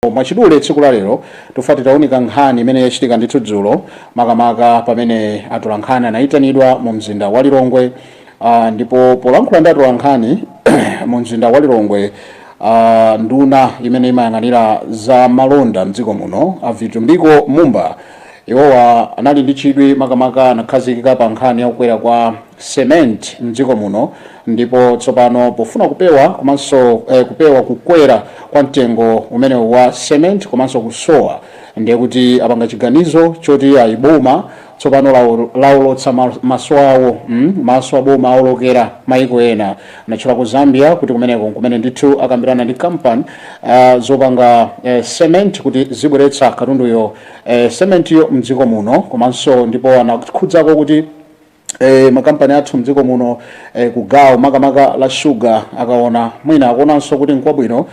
Mwachidule tsiku la lero tufati taunika nkhani imene yachitika ndithu dzulo makamaka pamene atolankhani anayitanidwa mu mzinda wa Lilongwe. Ndipo polankhula ndi atolankhani mu mzinda wa Lilongwe, nduna imene imayang'anira za malonda mdziko muno Vitumbiko Mumba, iwowa anali ndi chidwi makamaka anakhazikika pa nkhani yakukwera kwa cement mdziko muno, ndipo tsopano pofuna kupewa komanso kupewa kukwera kwa mtengo umene wa cement komanso kusowa, ndiye kuti apanga chiganizo choti ayiboma tsopano laulotsa maso awo maso aboma aolokera maiko ena nachula ku Zambia kuti kumene ndithu akambirana ndi kampani zopanga cement kuti zibweretsa katunduyo cement yo mdziko muno, komanso ndipo anakhudzako kuti makampani athu mdziko muno kugawo makamaka la sugar akaona mwina akuonanso kuti nkwabwino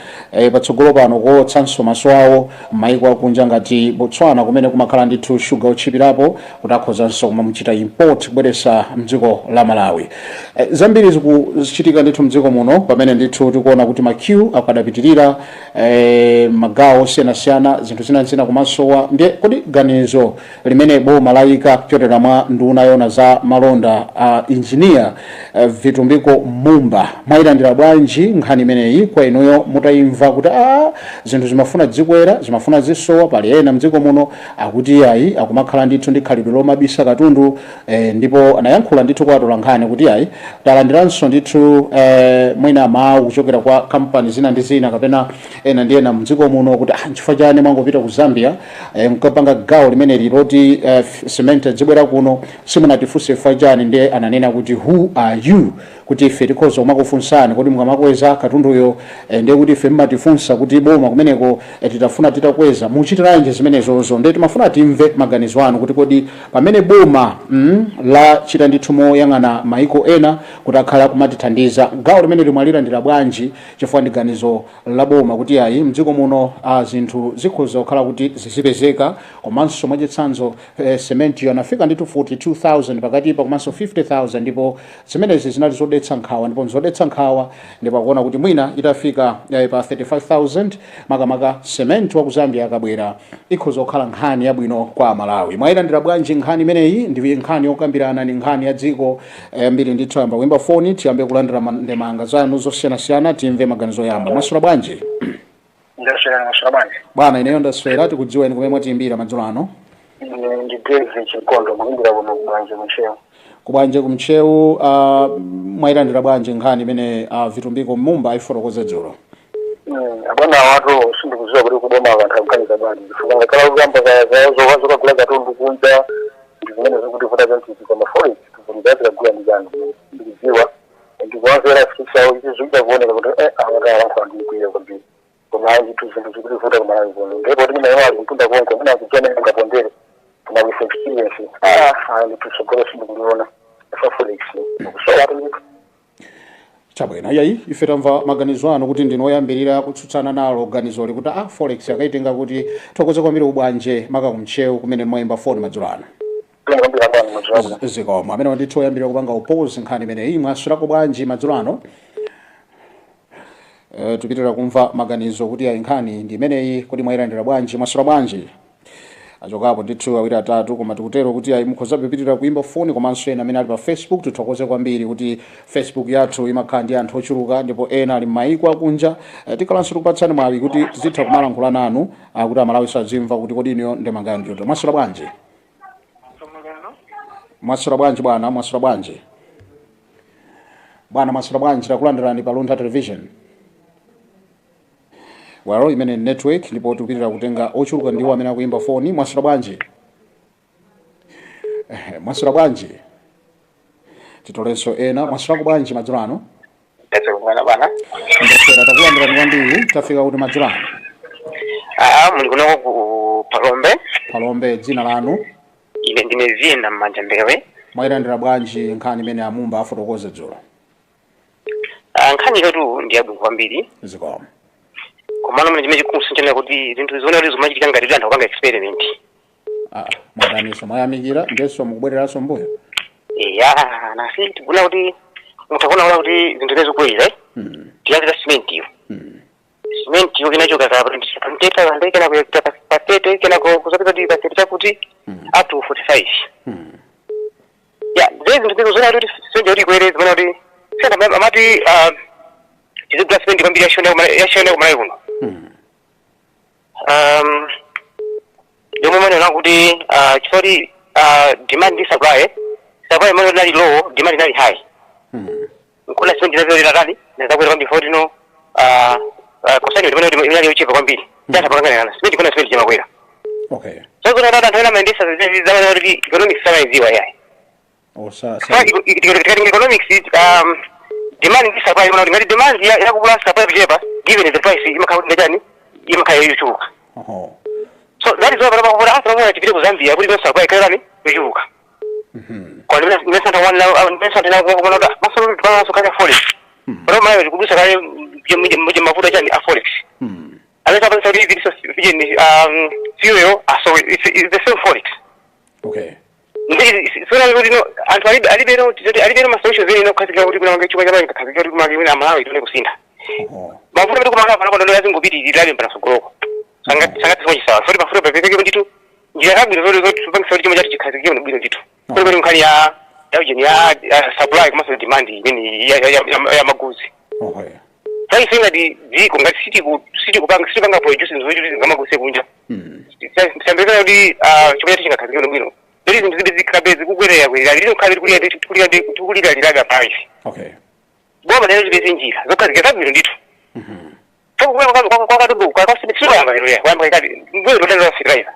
patsogolo pano kuotsanso maso awo maiko akunja ngati Botswana kumene kumakhala ndithu sugar ochipirapo kuti akhozanso kumamuchita import kubweretsa mdziko la Malawi. Zambiri zikuchitika ndithu mdziko muno pamene ndithu tikuona kuti maqueue akadapitirira magawo osiyanasiyana zinthu zina kumasowa. Ndiye kodi ganizo limene boma layika kuchokera mwa nduna yona za malonda engineer Vitumbiko Mumba mwayilandira bwanji nkhani imeneyi kwa inuyo mutayimva kuti zinthu zimafuna dzikwera zimafuna zisowa pali ena mdziko muno akuti ayi akumakhala ndithu ndi khalidwe lomabisa katundu, ndipo anayankhula ndithu kwa atolankhani kuti ayi talandiranso ndithu mwina mawu kuchokera kwa kampani zina ndi zina kapena ena ndi ena mdziko muno kuti chifukwa chani mwangopita ku Zambia mkapanga gawo limene liroti cement zibwera kuno simunatifunse fajani. Ndiye ananena kuti who are you kuti ife tikhoza kumakufunsani kodi mukamakweza katunduyo, ndiye kuti ife mmatifunsa kuti boma kumeneko titafuna titakweza muchitiranji zimenezozo. Ndiye timafuna timve maganizo anu kuti kodi pamene boma la chita ndithu moyang'ana maiko ena kuti akhala kumatithandiza gawo limene limalilandira bwanji chifukwa ndi ganizo la boma kuti ayi mdziko muno zinthu zikhoza kukhala kuti zizipezeka, komanso mwachitsanzo cement yanafika ndithu 42,000 pakati pa komanso 50,000, ndipo zimenezi zinali zodetsa nkhawa, ndipo zodetsa nkhawa ndipo akuona kuti mwina itafika pa 35,000 makamaka cement wa ku Zambia akabwera ikhoza kukhala nkhani yabwino kwa Malawi. Mwayilandira bwanji nkhani imeneyi? Ndi nkhani yokambirana, ni nkhani ya dziko mbiri ndithu yamba kuimba phone tiyambe kulandira ndemanga zanu zosiyanasiyana timve maganizo yamba. Mwaswera bwanji? Mwaswera bwanji bwana. Ineyo ndaswera, tikudziweni kumene mwatiimbira madzulo ano. Ndi David Chikondo muimbira kuno kubwanje kumchewu. Kubwanje kumchewu. Mwayilandira bwanji nkhani imene Vitumbiko Mumba ifotokoza dzulo? Abana watu sindikuziwa kuti kuboma abantu amkanika bani ngifuna kala kugamba zazo kugula katundu kunja ndivene zokuti futa zanti kwa mafori tufundaza kugula mjani ndiziwa ndikuanzera sikisa hizo zuida kuoneka kuti abana watu andikuya kwa bi kwa hiyo tuzindu zikuti futa kwa Malawi kuno ndipo tini maana mpunda konko kuna kujana ngapondele tuna experience ni tusokolo sindikuliona for forex so watu chabwino yayi ife tamva maganizo anu kuti ndinoyambirira kutsutsana nalo ganizo likuti forex akaitenga kuti tokoze kwambiri ubwanje maka kumchewu kumene mwaimba phone madzulo ano. Zikoma amene ndithu oyambirira kupanga oppose nkhani imeneyi. Mwaswerako bwanji madzulo ano? Tupitira kumva maganizo kuti ayi nkhani ndi imeneyi, kuti mwayilandira bwanji, mwaswera bwanji? Achokapo ndithu awiri atatu koma tikutero kuti ayi mukhoza kupitira kuimba phone komanso ena amene ali pa Facebook. Tithokoze kwambiri kuti Facebook yathu imakhala ndi anthu ochuluka ndipo ena ali m'mayiko akunja. Tikalanso tikupatsani mwayi kuti tizitha kumalankhula nanu kuti Amalawi sazimva kuti kodi iniyo ndemanga ndiyo. Mwaswera bwanji? Mwaswera bwanji bwana? Mwaswera bwanji bwana? Mwaswera bwanji? Takulandirani pa Luntha Television. Waro imene network ndipo tupitira kutenga ochuluka ndiwo amene akuimba phone. Mwaswera bwanji? Mwaswera bwanji? Titolenso ena. Mwaswera bwanji madzulo ano? bwana Ndaswera, takulandirani kwambiri. Tafika kuti madzulo ano muli kuno ku Palombe. Dzina lanu? Ine ndine Zina Manja Mbewe. Mwayilandira bwanji nkhani imene Amumba afotokoza dzulo? Nkhani yetu ndi yabwino kwambiri. Zikoma. Komano mene chimene chikusunjana kuti zinthu zone ali zomachitika ngati anthu akanga experiment. Mwadaniso mayamikira ndeso mukubwereranso mbuyo. Nasi tibuna kuti mutakona kuti zinthu lezo kweza. Tiyazira cement iyo. cement yo kinachoka ka mteta ndeke na kuyakita pakete kina kuzapita di pakete chakuti up to 45 yeah these ndiko zona kuti sende uri kwereza mana kuti senda amati izi plus cement kwambiri yashona kumai kuno yomwe mwana kuti chifoti demand ndi supply mwana nali low demand nali high kuna cement ndazolera kali ndazakwera kwambiri foti no kusanya ndimene kuti inali yochepa kwambiri data pakangana cement kuna cement chamakwera okay so kuna data nthawi namayendesa zamana kuti economics samayidziwa yayi economics demand ndi supply kuna kuti ngati demand yakukula supply kuchepa given the price imakhala kuti ngachani imakhala yochuka so that is why panapakuona after mwana tipite ku Zambia kuti kwa supply kairani yochuka kwa nimesanta wana nimesanta na kuona kuti masolo tupanga sokaja forex pero mayo kubusa kale mje mafuta chani a forex aleta pesa hivi this is fuel so it's the same forex okay so na kuti no alibero ma solutions zeni no katika kuti kuna mangechuka jamani katika kuti kuna ngine amawe tune kusinda mafuta kuti kumanga pana ndo yazingo biti dilale mpana sokolo sangati soji sawa so mafuta pepeke nditu njia yangu ndio ndio tupanga sauti moja chikazi ndio nditu kwa hiyo mkali ya supply kama demand ya maguzi okay sai singa di ngati city kupanga produce nzuri kama guse kunja sambeza di chomwe chingakazi bwino there is nzidi zikabezi kugwerera kwera lino kali kulira lilaga price okay boma lero zibese njira zokazi bwino nditu so kwa kadudu kwa sima yanga lero ya kwamba kali ngwe ndo ndo driver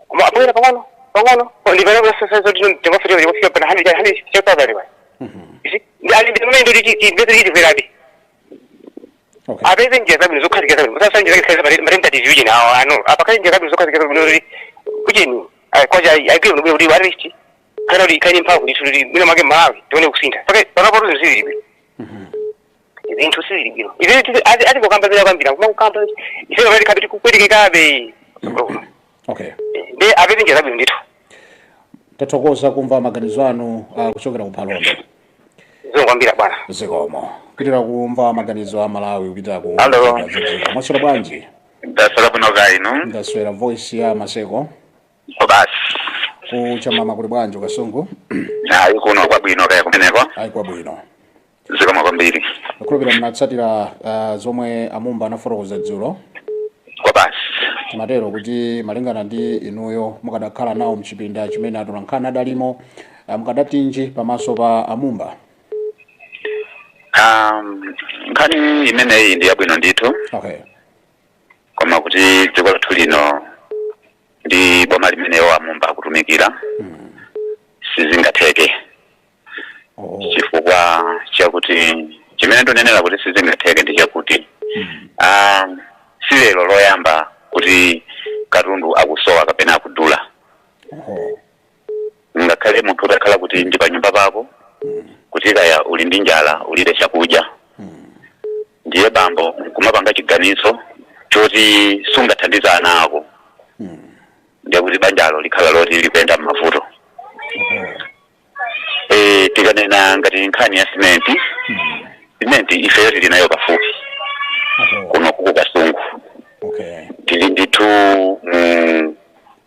kuma apora pangano ndivera sasa zodi ndivafira yofika pana hani chapa dali wa ndi ali ndimene ndo nditi veradi okay abeze njeza bwino zokazi bwino sasa njeza kaza marenda division ano apakali njeza bwino zokazi bwino kujeni kwaja aipe ndo bwino waristi kana ri kani mpavu ndituli mina make malawi tione kusinda pake panapo zizili izinto sizili bwino izinto ati kokamba zela kwambira kuma kukamba ife bali kabiti kukwedekekabe okay de abeze njeza bwino ndito tathokoza kumva maganizo anu kuchokera ku Phalondo zokwambira bwana zikomo pitira kumva maganizo a Malawi kupita ku Hello. Mwaswera bwanji Ndaswera kuno kaino. ndaswera voice ya Maseko Basi. ku chamama kuli bwanji kasungu Hayi kuno kwabwino kaya kumeneko. ayi kwabwino Zikomo kwambiri. kukhulupirira mnatsatira zomwe amumba anafotokoza dzulo Basi. timatero kuti malingana ndi inuyo mukadakhala nawo mchipinda chimene atolankhani adalimo mukadatinji pamaso pa amumba Nkhani imeneyi ndi yabwino ndithu. okay Koma kuti dziko lathu lino ndi boma limeneyo amumba akutumikira. Sizingatheke. Chifukwa chakuti chimene ndonenera kuti sizingatheke ndi chakuti silelo loyamba kuti katundu akusowa kapena akudula. Ngakhale munthu utakhala kuti ndi pa nyumba pako kuti kaya uli ndi njala ulire chakudya ndiye bambo kumapanga chiganizo choti sungathandiza ana ako ndiye kuti banjalo likhala loti likuyenda m'mavuto tikanena ngati nkhani ya simenti ifeyo tili nayo pafupi kuno kuku Kasungu okay tili ndithu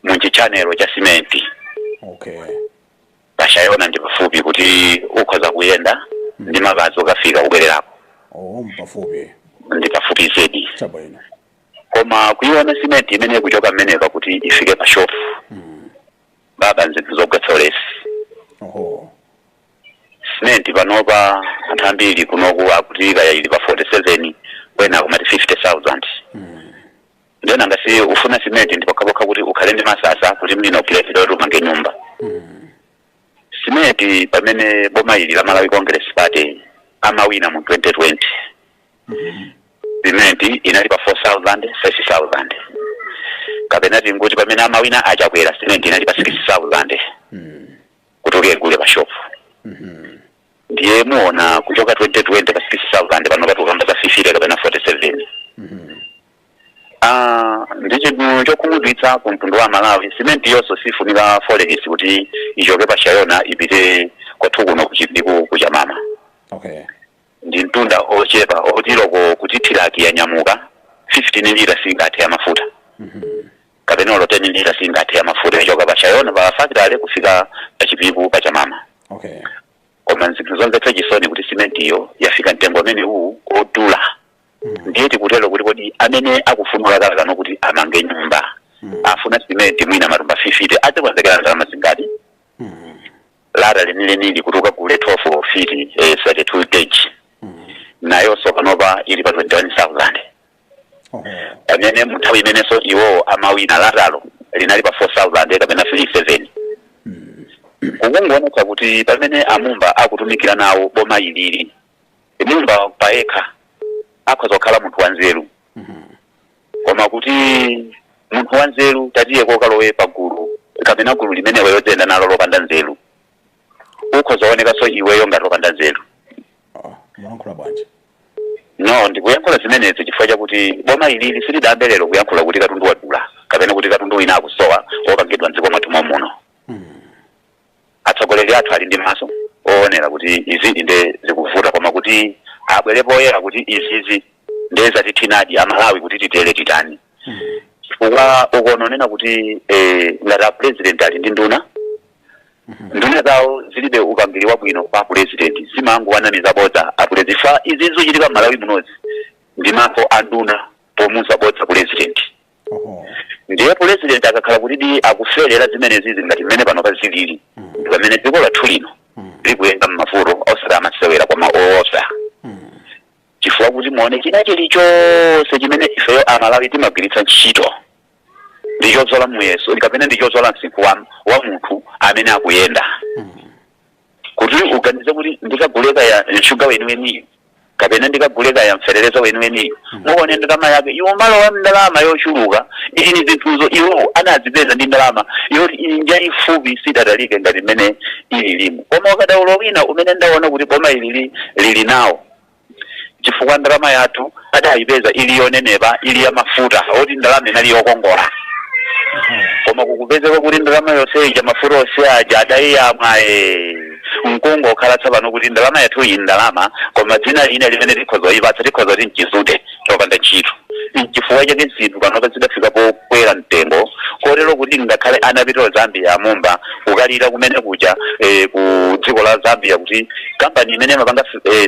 muchichanelo cha simenti okay pashayona ndi pafupi kuti ukhoza kuyenda ndi mapazi okafika kubwererako pafupi ndi pafupi zedi chabwino koma kuiona simenti imene kuchoka mmeneka kuti ifike pa shop baba nzinthu zogwetsolesi simenti panopa anthu ambiri kunoku akuti kaya ili pa 47 kwena kumati 50,000 ndiyona ngasi ufuna simenti ndipakapokha kuti ukhale ndi masasa kuti mlina ukilefile kuti umange nyumba simenti pamene boma ili la Malawi Congress Party amawina mu 2020 simenti inali pa 4,000 6,000 kapena tinguti pamene amawina achakwera simenti inali pa 6,000 kuti ukegule pa shop ndiye muona kuchoka 2020 pa 6,000 pano patukamba za 50 kapena 47 ndi chinthu chokhumudwitsa ku mtundu wa Malawi simenti yonso sifunika forex kuti ichoke pa shayona ipite kwathu kuno kuchipiko kuchamama okay ndi mtunda ochepa otiloko kuti tiraki yanyamuka 15 lita singathe ya mafuta kapena olo 10 lita singathe ya mafuta ichoka pachayona pa factory kufika pachipiku pachamama. Okay. Koma nzinthu zonse tachisoni kuti simenti iyo yafika mtengo amene uwu odula. Ndiye tikutero kuti kodi amene akufunula kala kuti amange nyumba afuna simenti mwina matumba 50 azikonzekera ndalama zingati. Lara lenileni kutoka kule 12 feet 32 gauge. Nayo sokanova ili pa 21,000. Amene muthawi imeneso iwo amawina latalo linali pa 4,000 kapena 37. Kukungoonetsa kuti pamene amumba akutumikira nawo boma ilili imumba paekha akhozokhala munthu wanzeru. Koma kuti munthu wanzeru tatiye kokalowe pagulu kapena gulu limenewe yodzenda nalo lopanda nzeru ukhozooneka so iweyo ngati lopanda nzeru. Mwankhula bwanji? No, ndikuyankhula zimenezi chifukwa chakuti boma ilili silidamberero kuyankhula kuti katundu wadula kapena kuti katundu wina akusowa opangidwa mdziko mwathu muno. Atsogoleri athu ali ndi maso oonera kuti izi inde zikuvuta koma kuti abwerepo oyera kuti izizi ndeza tithinadi amalawi kuti titere titani. Chifukwa ukononena kuti ngati president ali ndi nduna nduna zawo zilibe ukambiri wabwino kwa president zimangu wanamiza bodza apulezifa izizo chitika malawi munozi ndi maso anduna pomuza bodza president. Ndiye president akakhala kuti akuferera zimenezi ngati mmene pano pazilili pamene dziko lathu lino likuyenda m'mavuto osati amasewera koma oosa. Chifukwa kuti muone china chilichonse chimene ifeyo amalawi timagwiritsa ntchito ndichozola muyeso kapena ndichozola msinkhu wa munthu amene akuyenda. Kuti uganize kuti ndikaguleka ya sugar weniweni kapena ndikaguleka ya mfererezo weniweni muone ndalama yake iwo malo wa ndalama yochuluka ili ni zinthuzo iwo anazipeza ndi ndalama yoti inja ifupi sidadalike ngati mmene ili limu. Koma wakadaulo wina umene ndaona kuti boma ili lili nawo chifukwa ndalama yathu adayipeza ili yonenepa ili ya mafuta oti ndalama inali yokongola. Koma kukupezeka kuti ndalama yonse ija mafuta onse aja adayiyamwa mkungu okhala tsapano kuti ndalama yathu iyi ndalama koma dzina ine limene likhozoyipatsa likhozoti mchizute chopanda ntchito. Chifukwa chake zinthu panopa zidafika pokwera mtengo kotero kuti ngakhale anapita Zambia amumba kukalira kumene kuja ku dziko la Zambia kuti kampani imene imapanga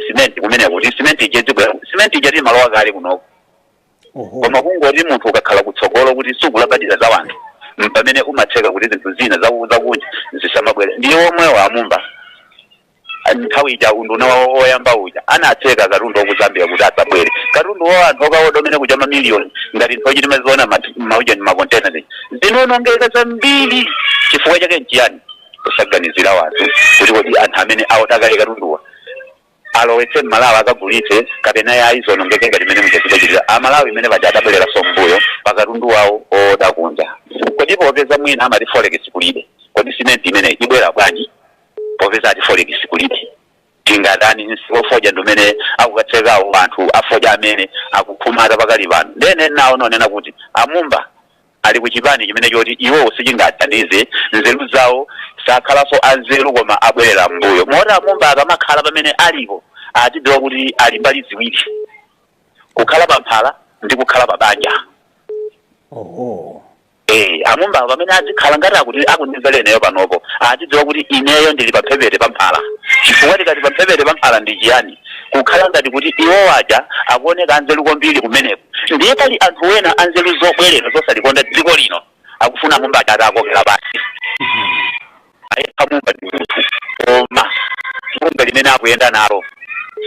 simenti kumene kuti simenti ije malo akale kunoko. Koma kungoti munthu ukakhala kutsogolo kuti sukulabadira za wanthu pamene umatheka kuti zinthu zina zakunja zisamabwera. Ndiye omwe wa amumba nthawi ija unduna oyamba uja anatheka katundu ku Zambia kuti asabwere. Katundu wa anthu okawoda umene kuja mamiliyoni ngati nthawi chiti maziona mauja ni makontena zinonongeka zambiri. Chifukwa chake nchiyani kusaganizira wanthu kuti anthu amene awodakale katunduwa alowetse Malawi akagulitse kapena ya izonongeke ngati mmene muchachitachitira amalawi imene baja adabwerera sombuyo pakatundu wawo odakunja. Kodi popeza mwina amati forex kulibe kodi simenti imene ibwera bwanji popeza ati forex kulibe tingadani nsiwofoja ndomene akukatsekawo anthu afoja amene akukhumata pakali pano. Ndene nawo nonena kuti amumba ali kuchipani chimene choti iwo sichingathandize nzeru zawo sakhalaso anzeru koma abwerera mbuyo. Mota amumba akamakhala pamene alipo atidziwa kuti ali mbali ziwiri kukhala pamphala ndi kukhala pabanja. Amumba pamene azikhala ngati akuti akundimvera ineyo panopo atidziwa kuti ineyo ndili pamphepete pamphala. Chifukwa tikati pamphepete pamphala ndi chiyani kukhala ngati kuti iwo waja akuoneka anzeru kwambiri kumeneko. Ndiye pali anthu wena anzeru zobwerera zosalikonda dziko lino akufuna amumba achati akokera basi. Amumba ndi munthu koma mumba limene akuyenda nalo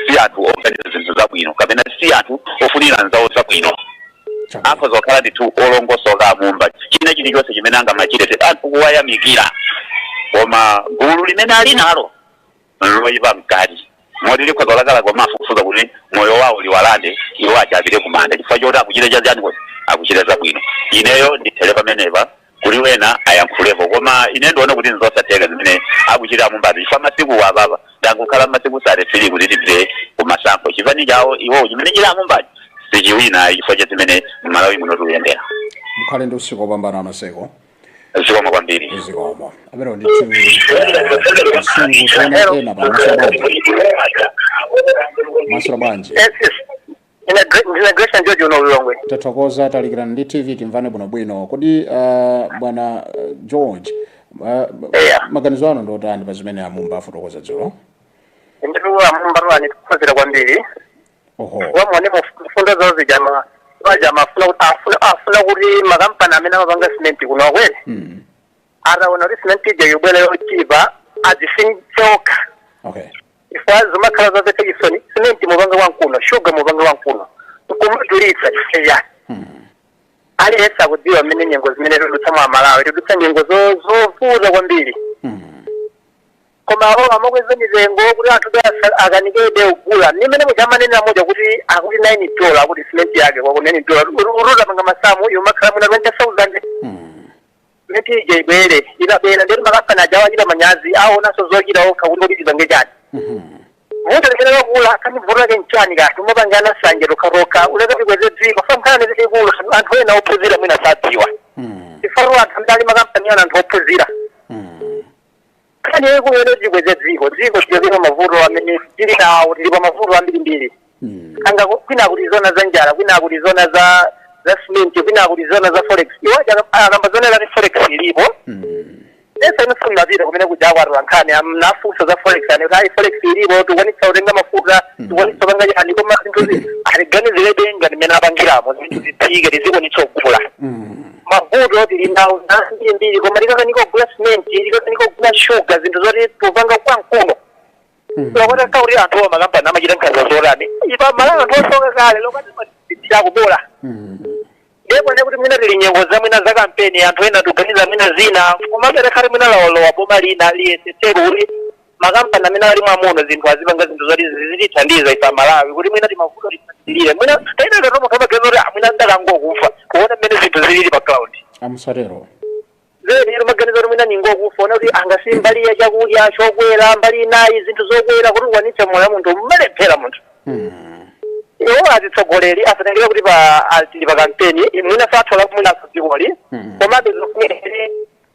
si anthu oganiza zinthu zabwino kapena si anthu ofunira nzawo zabwino. Apo zokhala ndithu olongosoka amumba china chilichonse chimene angamachitete anthu kuwayamikira. Koma gulu limene ali nalo loyipa mkati moti likhozolakala koma afufuza kuti moyo wawo liwalande iwo achapite kumanda chifukwa choti akuchita chaziyani kuti akuchita zabwino. Ineyo ndithere pamenepa kuti wena ayankhulepo koma ine ndiona kuti nzosatheka zimene akuchita amumba chifukwa masiku apapa ndangokhala masiku satefiri kuti tipite kumasankho chifani chawo iwo chimene chili amumbachi sichiwina chifukwa cha zimene Malawi muno tikuyendera. Mukhale ndi usiku wopambana amaseko. Zikomo kwambiri. Zikomo. Amene ndi chisungu kuona ena pa Masura bwanji. Yes. Ina Grace George Lilongwe. Tathokoza talikirana ndi TV timvane bwino. Kodi bwana George maganizo ano ndotani pa zimene amumba afotokoza dzulo? Ndithu amumba rwani kukozera kwambiri. Wamone mufunda zawo zijama vajama afuna kuti makampani amene amapanga cement kuno kwene. Araona kuti cement ija yobwera yochipa adzisinchoka. Ifwa zimakhala za Ferguson cement mupanga wankuno sugar mupanga wankuno kumudulitsa chifeya ali yesa kudziwa mene nyengo zimene tudutsa mwa Malawi tudutsa nyengo zofuza kwambiri koma aho amakweza mizengo kuti anthu akanikede ugula nimene muchamanena moja kuti akuti $9 kuti cement yake kwa $9 uruda panga masamu yomakhala muna 20,000 cement ije ibwere inabera ndiri makampani ajawa chita manyazi aona sozochita okha kuti chizange chati Muda kile kula kani vura kenchani ga tumabangana sanje roka uleka bikweze dziko famkana neze kula anthu ena opuzira mwina satiwa ifarwa kandali makampani ana anthu opuzira kani yego yelo bikweze dziko chizima mavuro amene ndili nawo ndilipa mavuro ambiri anga kwina kuti zona za njala kwina kuti zona za cement kwina kuti zona za forex iwaja akamba zona za forex ilipo esa nifuna vile kumene kujawa rwankane amnafusa za forex ane kai forex ilipo tuwanitsa utenga mafuta tuwanitsa banga yani koma zintuzi aligani zile denga nimena abangiramo zitige riziko nichogula mavudo tilinawo ndiri koma likaka niko gula cement likaka niko gula sugar zintu zoti tuvanga kwankuno lokota kauri anthu amakampani amachita nkhanza zolani ipa malanga tosoka kale lokati matitira kubola Debo ne kuti mina tilinyengo za mwina za kampeni anthu ena tuganiza mwina zina kumapere khali mwina lawolowa boma lina liyesetero uri makampani amene ali mwamono zinthu azipanga zinthu zoti zitithandiza ifa Malawi kuti mwina timavuto lithandizire mwina taina lero mukama gazori mwina ndalango kufa kuona mmene zinthu zilili pa cloud amusarero zero maganizo mwina ningo kufa ona kuti angasimbali ya chakudya chokwera mbali nayi zinthu zokwera kuti wanitse moyo munthu mmalephera munthu Yo azitsogoleri afaneleka kuti pa kampeni mwina fathola kumuna kudzikoli koma bezofune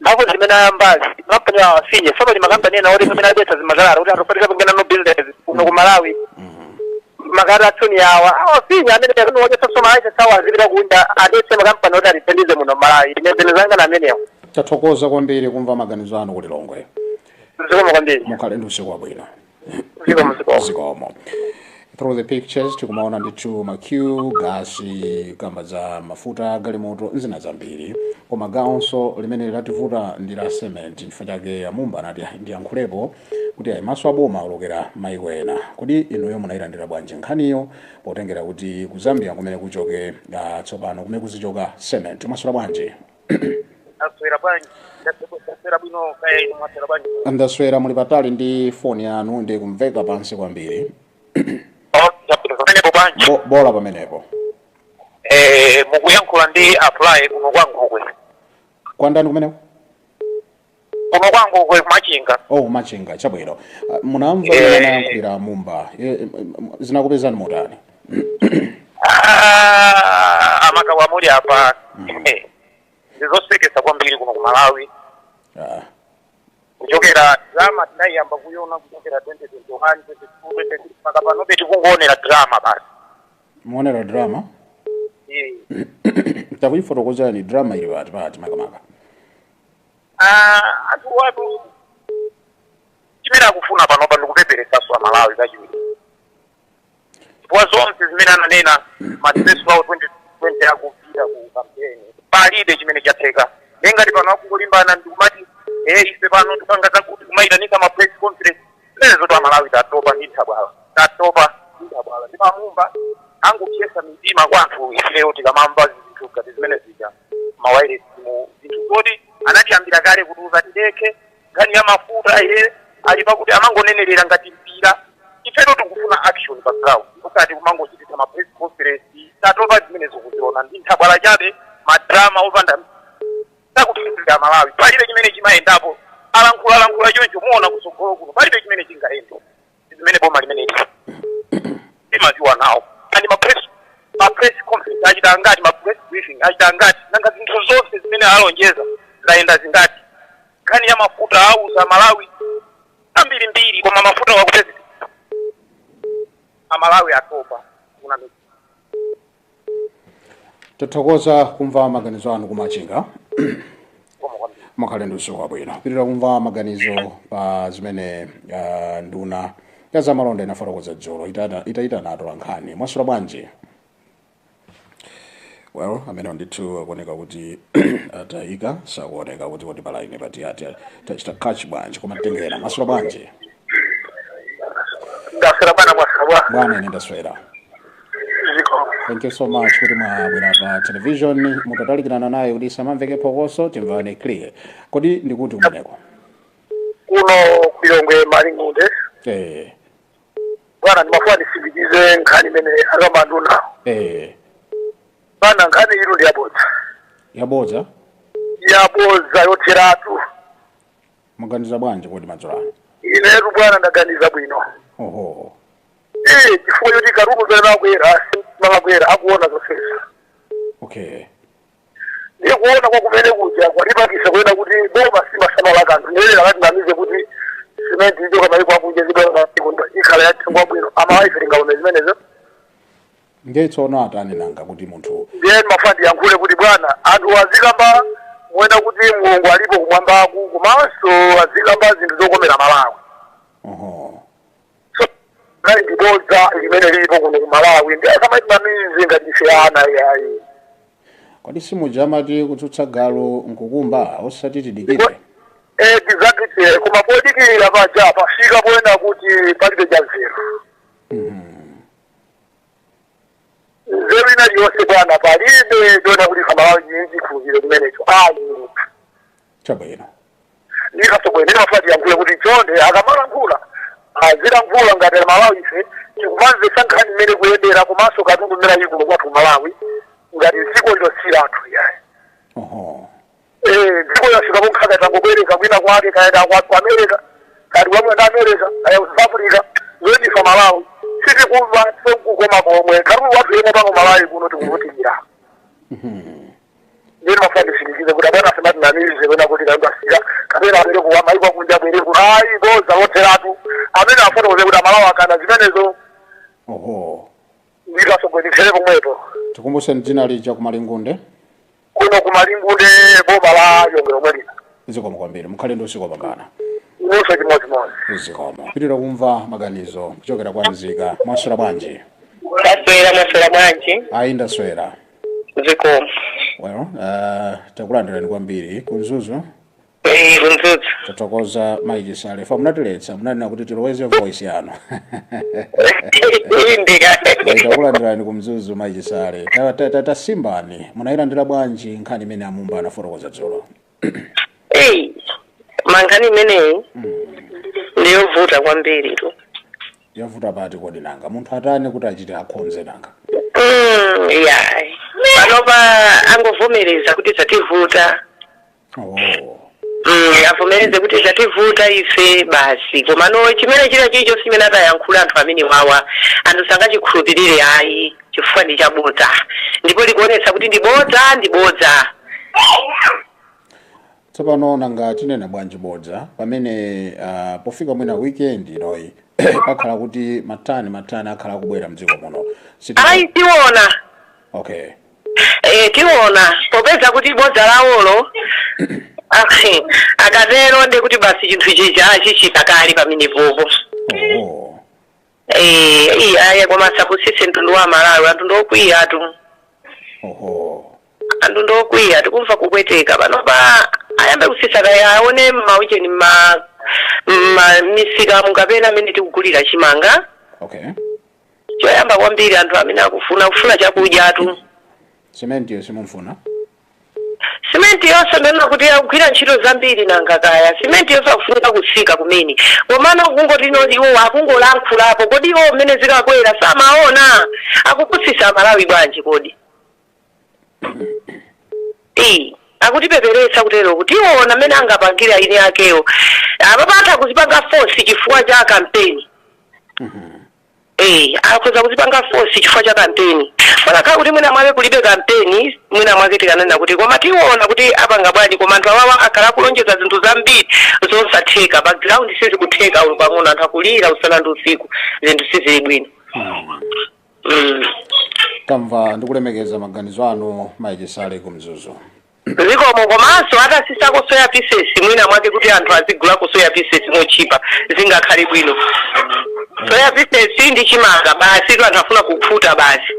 hapo zimene ambazi makampani awafinye saba ni makampani ena oti pamene abetsa zimagalala kuti atofatika pengena no business kuno ku Malawi magara tsuni yawa awafinye amene akunoja sasoma aise sawa zipita kunda adetse makampani oti atithandize muno Malawi inezanga na amenewo tathokoza kwambiri kumva maganizo anu kuti Lilongwe zikomo kwambiri mukhale ndi usiku wabwino zikomo Through the pictures tikumaona nditu makiu gasi kamba za mafuta galimoto nzina zambiri koma gaonso limene lativuta ndi la cement chifukwa chake amumba anati ndiyankhulepo kuti maso aboma olokera maiko ena kodi inuyo munayilandira bwanji nkhaniyo potengera kuti ku Zambia kumene kuchoke tsopano kumene kuzichoka cement masula bwanji aswera bwanji ndaswera bwino kaya inu mwaswera bwanji ndaswera muli patali ndi phone yanu ndi kumveka pansi kwambiri bola pamenepo mukuyankhula ndi apply kuno kwangukwe kwandani kumeneko kuno kwangukwe kumachinga machinga chabwino munamva anayankhulira mumba zinakupezani motani amakawa muli apa ndizosekesa kwambiri kuno ku Malawi kuchokera drama tinayamba kuiona kuchokera 2021 2022 mpaka pano beti kungoonera drama basi muonera drama takuifotokozani drama ili pati makamaka watu chimene akufuna pano ndikupeperesa swa Malawi kachiwiri chifukwa zonse zimene ananena madressu awo 2020 akupita ku kampeni palibe chimene chatheka ngati pano akungolimba ndikumati ife pano tipangaza kuti kumaitanika ma press conference lezo to Malawi tatopa ndi nthabwala ndi mamumba angupyesa mitima kwa anthu ifeyo tikamamba zinthu ngati zimene zija mawayire mu zinthu zoti anatiyambira kale kutuza tideke ngani ya mafuta ali pakuti amangonenerera ngati mpira ifeyo tikufuna action pa ground ukati kumangochitisa ma press conference tatopa zimene zikuziona ndi nthabwala chabe madrama opanda takutinda Malawi palibe chimene chimayendapo alankhula choncho muona kusogolo kuno palibe chimene chingayenda zimene boma limene timaziwa nawo ani ma press conference achita ngati ma press briefing achita ngati nanga zinthu zonse zimene alonjeza zaenda zingati kani ya mafuta auza Malawi ambiri mbiri koma mafuta wakupeza amalawi atopa kuna Tathokoza kumva maganizo anu kumachinga. Mukhale ndi usiku wabwino. Pitirira kumva maganizo pa zimene nduna ya zamalonda inafotokoza dzulo itaitana atolankhani. Mwasula bwanji? Well, amene ndithu akuoneka kuti atayika sakuoneka kuti kodi palaine pati tachita catch bwanji koma tengera. Mwasula bwanji? ndaswera bwana mwasabwa Bwana ine ndaswera. Thank you so much kuti mwabwera pa television mutatalikirana naye kuti samamveke phokoso timvane clear. Kodi ndikuti umeneko? kuno Kulongwe Malingunde bwana ndimafuna ndisindikize nkhani imene akamanduna bwana nkhani ilo Yabodza yabodza yotheratu muganiza bwanji kodi madzulano? inetu bwana ndaganiza bwino Oho. chifukwa choti karumu zanakwera akuona zonsesa. Okay. Ndikuona kwa kumene kuja kwalipakisa kwenda kuti boma simasamala kanthu ndelera kati ndamize kuti simenti icho kama iko akunje zibona ikhala yathengwa bwino amawayife lingaone zimenezo. Ngetsono atani nanga kuti munthu ndiye mafandi yankhule kuti bwana anthu azikamba mwena kuti mulungu alipo kumwambaku komanso azikamba zinthu zokomera Malawi. Oho. Ngai ndibodza limene lilipo kuno ku Malawi ndi akamaitinamize ngati ife ana yayi. Kodi simujamati kutsutsa galo nkukumba osati tidikire? Exactly. Kuma podikira paja pafika poena kuti palibe jazero. Zero inaliyonse bwana palibe dona kuti Malawi nyinji kuzile kumenecho. Chabwino. Ndikasogwene mafati yankule kuti chonde akamala nkula. Azira nkula ngati Malawi ife tikumanze sankhani mmene kuyendera komanso katundu mmene yikulo kwathu Malawi ngati dziko lilosira anthu yayi. Oho. Dziko yasika kunkhaka tangobwereka kwina kwake kaenda kwa America kati wamwenda America kaya South Africa zoyifa Malawi siti kumva sekukoma komwe karumu watu yemwe pango Malawi kuno tikuvutikira. Ndiri mafandi sindikize kuti abana semati namize kwena kuti kaenda sika kapena abere kuwa maiko kunja bere kuti ayi boza otheratu amene afotokoze kuti Malawi akana zimenezo. Oho. Ndikasogwenikhele pomwepo. Tikumbuse dzina lija ku Malingunde? Kuno ku Malingunde boma la Yongero mwelina. Zikomo kwambiri mukhale ndi usiku wabwino. Nuso chimodzimodzi. Zikomo. Pitirira kumva maganizo kuchokera kwa Nzika. Mwaswera bwanji? Mwaswera bwanji? Ayi ndaswera. Zikomo. Well, takulandirani kwambiri kunzuzu. Kunzuzu. Tathokoza Maiji Sale. Fa munatiletsa munanena kuti tiloweze voice yanu. Indika. Takulandirani kumzuzu Maiji Sale. Tasimbani munayilandira bwanji nkhani imene amumba anafotokoza dzulo? Mankhani imeneyi ndiyovuta kwambiri tu. Yavuta pati kodi nanga munthu atani kuti achite akhonze nanga? Yayi. Panopa angovomereza kuti zativuta. Avomereze kuti zativuta ife basi. Komano chimene chicho simene atayankhula anthu amene wawa anthu sangachikhulupirire ayi chifukwa ndi chabodza. Ndipo likuonetsa kuti ndibodza. Tsopano nanga tinena bwanji bodza pamene pofika mwina weekend inoyi pakhala kuti matani akhala kubwera mdziko muno. Ayi tiona. Okay. Tiona popeza kuti bodza lawolo akatero ndi kuti basi chinthu chija chichita kali pamene popo. Aya koma sakusise mtundu wa Malawi anthu ndokwiya tu. Anthu ndokwiya tikumva kupweteka panopa ayambe kusisa kaya aone mawikeni misika mungapena amene tikugulira chimanga. Okay. Choyamba kwambiri anthu amene akufuna chakudya tu. Simenti yo simumfuna? Simenti yonse ndona kuti akugwira ntchito zambiri nanga kaya. Simenti yonse akufunika kusika kumene. Komano kungoti iwo akungolankhulapo kodi iwo mmene zikakwera samaona akukusisa Malawi bwanji kodi. Akutipeperetsa kutero kuti iwona mmene angapangira ine akewo. Apapatha kuzipanga force chifukwa cha campaign. Akhoza kuzipanga force chifukwa cha campaign. Paka kuti mwina mwake kulibe campaign, mwina mwake tikanena kuti koma tiwona kuti apanga bwanji koma anthu awawa akhala kulonjeza zinthu zambiri zosatheka background sisi kutheka uli pang'ono anthu akulira usana ndi usiku zinthu sizili bwino. Tamva ndikulemekeza maganizo anu Mike Sale kumzuzu. Zikomo komanso atasisa ku soya pieces mwina mwake kuti anthu azigula ku soya pieces mochipa zingakhali bwino. Soya pieces ndi chimanga basi anthu afuna kuphuta basi.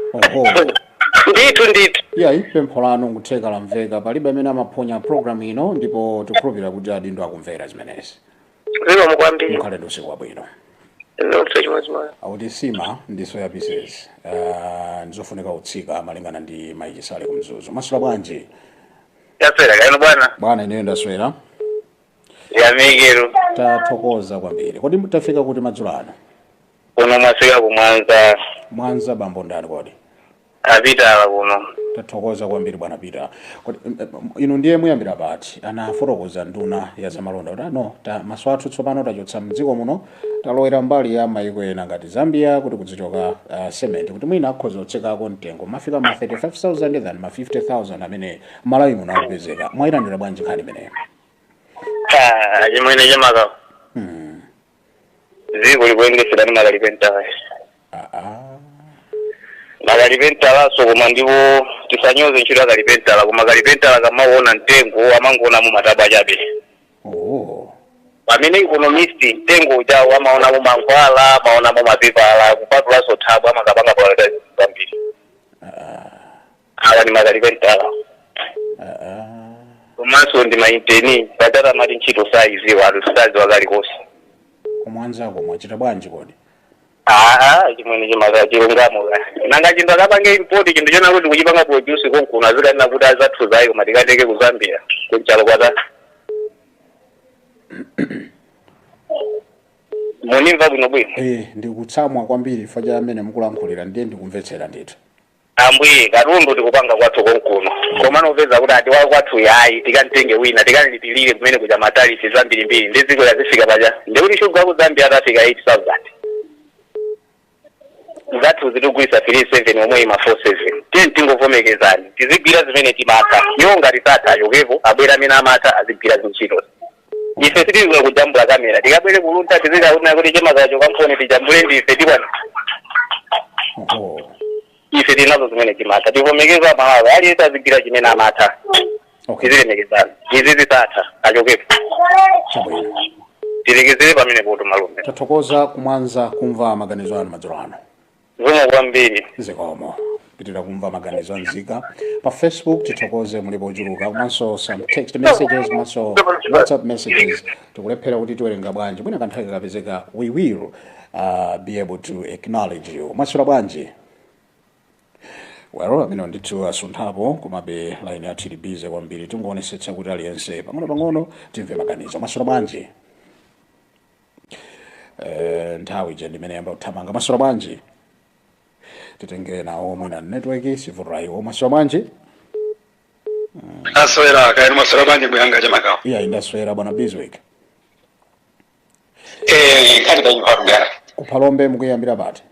Ndithu. Yeah, ipempho lanu ngutheka lamveka palibe amene amaphonya program ino ndipo tikhulupirira kuti adindo akumvera zimenezi. Zikomo kwambiri. Mukhale ndi usiku wabwino. Auti sima ndi soya pieces. Ndizofunika utsika malingana ndi Mike Sale kumzuzu. Masula bwanji? Yaswera kaino bwana. Bwana ine ndaswera. Ya Migero. Tathokoza kwambiri. Kodi mutafika kuti madzulo ano? Kuno mwaswera ku Mwanza. Mwanza bambo ndani kodi? Apita kuno. Tathokoza kwambiri bwana Pita. Kodi inu ndiye muyambira pati anafotokoza nduna ya zamalonda kuti no maso athu tsopano tachotsa mdziko muno talowera mbali ya maiko ena ngati Zambia kuti kudzichoka cement kuti mwina akhoza kutsekako mtengo mafika ma 35,000 than ma 50,000 amene Malawi muno akupezeka mwayilandira bwanji nkhani imeneyo? Chimwene chemaka. Ziko likuendesera ni magalipentala. Magalipentala so koma ndipo tisanyoze ntchito agalipentala koma magalipentala kamaona mtengo amangona mu matabwa chabe. Pamene economist mtengo ujawo amaona mu mankhwala amaona mu mapepala kupatula sothabwa amakapanga pawaleta zambiri. Awa ni magalipentala. Komanso ndi mainteni patata mati ntchito saiziwa atusazi wakalikosi. Kumwanzako mwachita bwanji kodi? Chimwene chimaka chilungamo. Nanga chinthu akapange import chinthu chona kuti kuchipanga produce konkuno azikanena kuti azathu zayo koma tikateke ku Zambia kunchalo kwata. Munimva bwino bwino. Ndikutsamwa kwambiri faja amene mukulankhulira ndiye ndikumvetsera ndithu. Ambuye katundu tikupanga kwathu konkuno. Koma nopeza kuti ati wako kwathu yayi tikantenge wina tikanilipilire kumene kuja matarifi zambirimbiri ndiziko yazifika paja. Ndikuti shuga ku Zambia atafika 8,000. Zathu zitugwisa 37 omwe ima 47. Tingovomekezani. Tizigwira zimene timaka. Nyonga risata yokevo abwera amene amata azigwira zinchito. Ife tizikula kujambula kamera. Tikabwere kulunta tizika kuti nakuti chemakacho kamfone tijambule ndife tibwana. Ife tinazo zimene timaka. Tivomekeza mawawa. Aliyesa azigwira chimene amata. Tizilemekezani. Izi zisata achokevo. Tilekezere pamene poto malume. Tathokoza kumwanza kumva maganizo anu madzulo ano. Zikomo kwambiri. Zikomo. Pitira kumva maganizo anzika. Pa Facebook tithokoze mulipo uchuluka. Komanso some text messages, komanso WhatsApp messages. Tikulephera kuti tiwerenga bwanji. Mwina kanthawi kapezeka, we will be able to acknowledge you. Masula bwanji. Well, amene ndithu asunthapo komabe line ya tilibize kwambiri. Tingoonetsetsa kuti aliyense pang'ono timve maganizo. Masula bwanji. Nthawi je ndimene yamba kuthamanga. Masula bwanji. Titenge nawo mwina network sivurai masula bwanji. Aswera kaino masula bwanji muyanga chamakawo. Iya indaswera bwana Bizwick. Nkani tanyipanga. Kupalombe mukuyambira pati.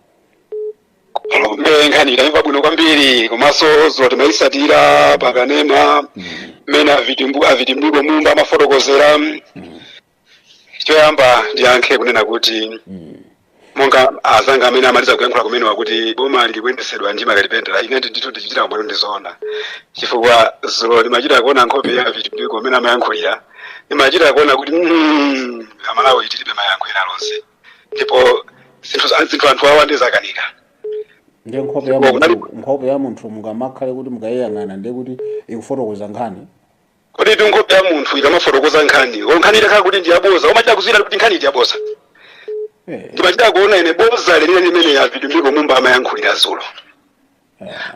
Kupalombe nkani itanyimva bwino kwambiri komanso zoti maisatira pakanema mena avitimbuko mumba amafotokozera. Choyamba ndiyankhe kunena kuti monga azanga amene amaliza kuyankhula kumene wakuti boma likuyendesedwa ndi magalipentala ine ndithu ndichitira kumalo ndizona chifukwa zulo limachita kuona nkhope ya vitimbuko amene amayankhulira limachita kuona kuti Amalawi tilibe mayankho ena lonse ndipo zinthu anthu awa ndizakanika ndiye nkhope ya munthu mungamakhale kuti mukayiyang'ana ndiye kuti ikufotokoza nkhani. Kodi nkhope ya munthu ikamafotokoza nkhani nkhani itakhala kuti ndiyaboza umachita kuzira kuti nkhani ndiyaboza. Ndimachita kuona ine boza limene ya vitimbuko mumba amayankhulira zulo.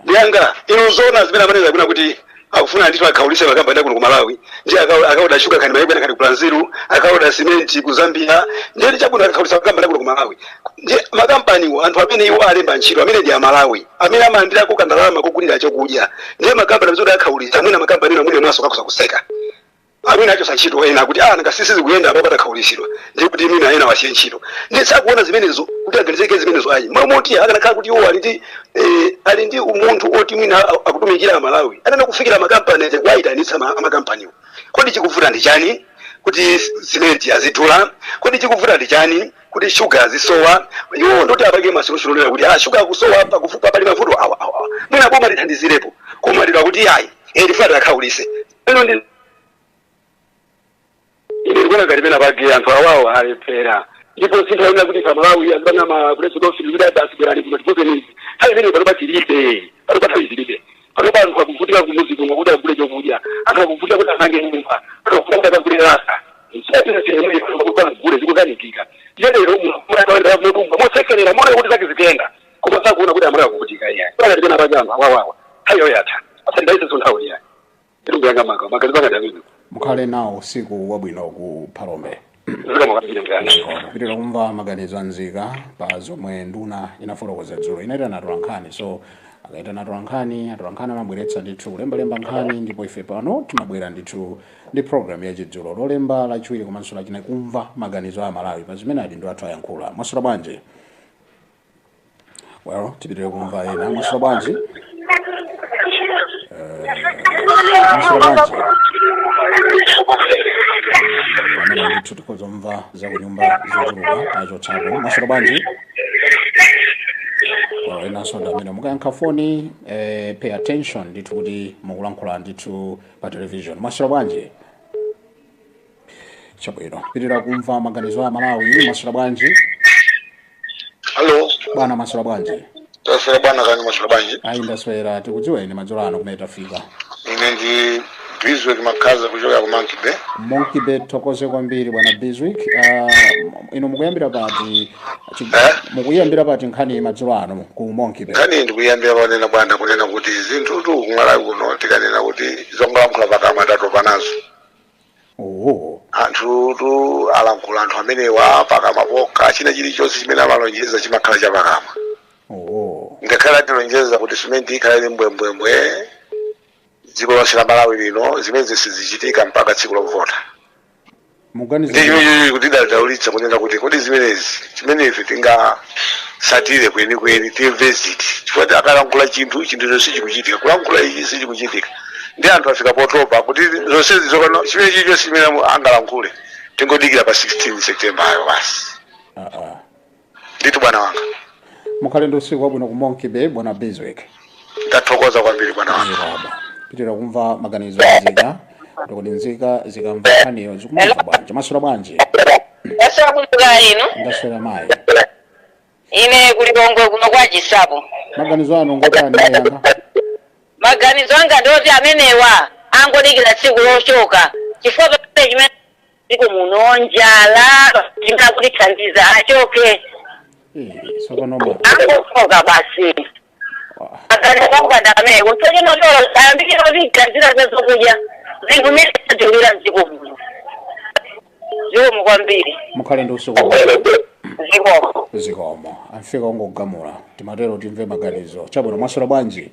Ndiyanga ino zona zimene amaneza kuna kuti akufuna ndithu akaulise makampani kuno ku Malawi ndi akauda shuga kani maiko ena kali ku Brazil akauda cement ku Zambia ndi chabuna akaulisa makampani kuno ku Malawi. Ndi makampani anthu amene iwo alemba ntchito amene ndi a Malawi amene amandira ko kandalama kugulira chokudya ndi makampani amene akaulisa mwina makampani amene mwaso kakuza kuseka. Amina acho sanchito ena kuti nakasisi kuyenda apo patakaulisidwa ndi kuti mina ena wasiye ntchito ndi sakuona zimenezo kuti aganizeke zimenezo ayi mamoti akanakhala kuti iwo ali ndi umunthu oti mwina akutumikira Malawi anena kufikira makampani ete kwayitanitsa amakampaniwo kodi chikuvuta ndi chani kuti cement azidula kodi chikuvuta ndi chani kuti shuga zisowa iwo ndoti apake masolution kuti shuga kusowa pakufupa pali mavuto awa mwina boma lithandizirepo koma lira kuti ayi tifata akhaulise ino ndi ine ndikuona ngati pena pake anthu awawo alepera ndipo sinthaona kuti Malawi azibana ma president office kuti adasiberani kuti tipotenizi hayi zine pano patilibe pano patalizilibe pano pano pakuvutika kumuzi kumwe kuti agule chokudya akakuvutika kuti asange nyumba akakuvutika kuti agule rasa sitatiza chemwe kuti agule zikukanikika lero murakaenda mutumba mosekerera mona kuti zake zikenda koma sakuona kuti amara kuvutika iyayi pano ndipena pajamba wawawa hayo yatha asendaise sonthauli yayi ndingu yanga magazi bakadamino mukhale nawo usiku wabwino ku Phalombe. Pitira kumva maganizo anzika pa zomwe nduna inafotokoza dzulo inaitana atolankhani so akaitana atolankhani amabweretsa ndithu kulembalemba nkhani ndipo ife pano timabwera ndithu ndi program ya chidzulo lolemba lachiwiri komanso lachinayi kumva maganizo a Malawi pa zimene adindo athu ayankhula. Mwasula bwanji? Well, tipitire kumva ena. Mwasula bwanji? Mwasula bwanji? Pamene ndithu tikozomva za kunyumba zochuluka tacho chako. Mwasula bwanji? Ena soda amene mukayankha foni pay attention ndithu kuti mukulankhula ndithu pa television. Mwasula bwanji? Chabwino. Pitira kumva maganizo a Malawi. Mwasula bwanji? Hello. Bwana mwasula bwanji? Taswera bwana kani mwasula bwanji? Ayi ndaswera tikudziweni madzulo ano kumene tafika. Ine ndi Bizwick Makaza kuchoka ku Monkey Bay. Monkey Bay tokoze kwambiri bwana Bizwick. Ino mukuyambira pati mukuyambira pati nkhani madzulo ano ku Monkey Bay. Nkhani ndikuyambira panena bwana kunena kuti zinthu tu kumalawi kuno tikanena kuti zongalankhula pakama tatopanazo. Oh. Anthu tu alankhula anthu amenewa pakama poka china chilichonse chimene amalonjeza chimakhala chapakama. Oh. Ngakhala tilonjeza kuti simenti ikhala ili mbwembwembwe dziko lonse la Malawi lino zimene sizichitika mpaka tsiku lovota. Ndiyo kuti daldaulitsa kunena kuti kodi zimenezi tingasatire kwenikweni tiinvestit chifukwa akalankhula chinthu chonse chikuchitika kulankhula ichi sichikuchitika ndi anthu afika potopa kuti zonsezi zokano chimene chilichonse chimene angalankhule tingodikira pa 16 September ayo basi. Nditu bwana wanga mukhale ndi usiku wabwino ku Monkey Bay bwana Bizwick. Ndathokoza kwambiri bwana wanga. Pitira kumva maganizo anzika ndikuti nzika zikamva nkhaniyo zikumva bwanji. Mwasula bwanji? Ndaswera kulipa inu. Ndaswera mayi. Ine kulibongo kuno kwa Chisapo. Maganizo ano ngotani yanga? Maganizo anga ndoti amenewa angodikira tsiku lochoka chifukwa chimene iko munonjala kuti thandiza achoke. Sokonoma. Angofoka basi. Maganizo anga ndamene kutoje notoro ayambikira vikazira zokudya zingumira zingumira zikumu. Ziwo kwambiri. Mukhale ndi usiku. Zikomo. Afika ngogamula. Timatero timve maganizo. Chabwino mwasula bwanji?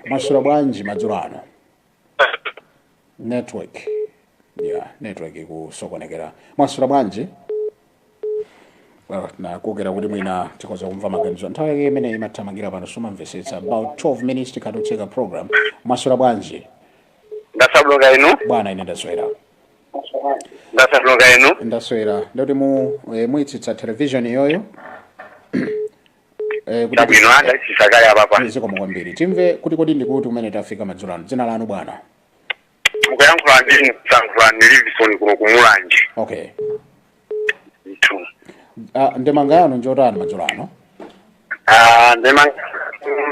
Mwasula bwanji madzulo ano? Network. Yeah, network ikusokonekera. Mwasula bwanji? Well, na kugera kuti mwina tikoza kumva maganizo. Nthawi imene imathamangira pano sumamvesetsa about 12 minutes tikatocheka program. Mwasula bwanji? Ndasabulonga inu. Bwana ine ndaswera. Ndasabulonga inu. Ndaswera. Ndoti muitsitsa television iyoyo. Bwino anga isakaya papa. Ziko kwambiri. Timve kuti kodi ndikuti kumene tafika madzulo ano. Dzina lanu bwana? Mukuyankhula ndini kusankhula ni Livingstone kuno kumulanje. Okay. Itu. Ndemanga yanu njotani madzulo ano? Ndemanga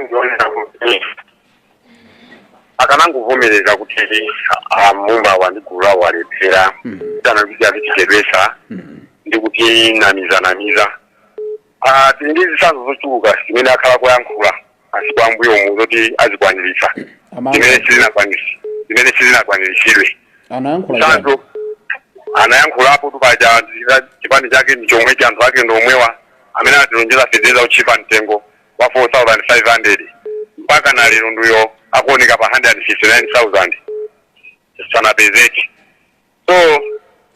njotani kuti akanangovomereza kuti mumba wandigula walephera kana kuja kuchedwesa ndikuti namizanamiza tindi zisanzo zochuluka zimene akhala kuyankhula asikwambuyo mu zoti azikwanirisa zimene sizinakwaniritsidwe anayankhulapo tupaja chipani chake ndi chomwe cha anthu ake ndomwewa amene atilonjeza fedeza uchipa mtengo wa 4,500 mpaka na lero nduyo akuoneka pa 159,000 sanapezeki. So